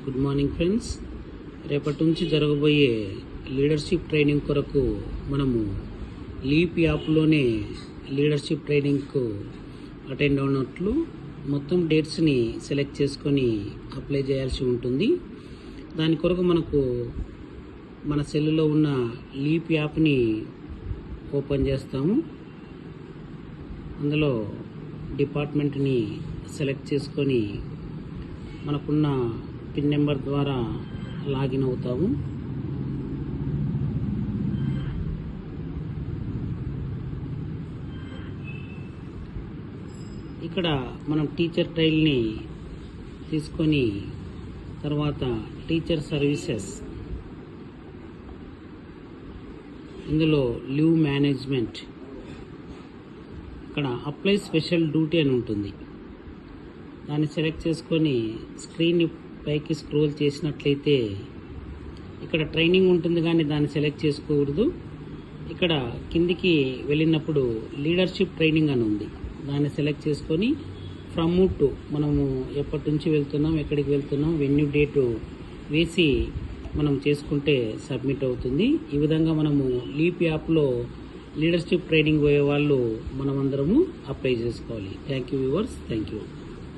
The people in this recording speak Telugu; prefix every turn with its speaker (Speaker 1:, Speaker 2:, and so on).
Speaker 1: Good morning friends. రేపటి నుంచి జరగబోయే లీడర్షిప్ ట్రైనింగ్ కొరకు మనము లీప్ యాప్లోనే లీడర్షిప్ ట్రైనింగ్కు అటెండ్ అవునట్లు మొత్తం డేట్స్ని సెలెక్ట్ చేసుకొని అప్లై చేయాల్సి ఉంటుంది. దాని కొరకు మనకు మన సెల్లో ఉన్న లీప్ యాప్ని ఓపెన్ చేస్తాము. అందులో డిపార్ట్మెంట్ని సెలెక్ట్ చేసుకొని మనకున్న పిన్ నెంబర్ ద్వారా లాగిన్ అవుతాము. ఇక్కడ మనం టీచర్ ట్రైల్ని తీసుకొని తర్వాత టీచర్ సర్వీసెస్, ఇందులో లీవ్ మేనేజ్మెంట్, ఇక్కడ అప్లై స్పెషల్ డ్యూటీ అని ఉంటుంది. దాన్ని సెలెక్ట్ చేసుకొని స్క్రీన్ని పైకి స్క్రోల్ చేసినట్లయితే ఇక్కడ ట్రైనింగ్ ఉంటుంది, కానీ దాన్ని సెలెక్ట్ చేసుకోకూడదు. ఇక్కడ కిందికి వెళ్ళినప్పుడు లీడర్షిప్ ట్రైనింగ్ అని ఉంది. దాన్ని సెలెక్ట్ చేసుకొని ఫ్రమ్ టు మనము ఎప్పటి నుంచి వెళ్తున్నాం, ఎక్కడికి వెళ్తున్నాం, వెన్యూ డేటు వేసి మనం చేసుకుంటే సబ్మిట్ అవుతుంది. ఈ విధంగా మనము లీప్ యాప్లో లీడర్షిప్ ట్రైనింగ్ పోయే వాళ్ళు మనమందరము అప్లై చేసుకోవాలి. Thank you viewers, thank you.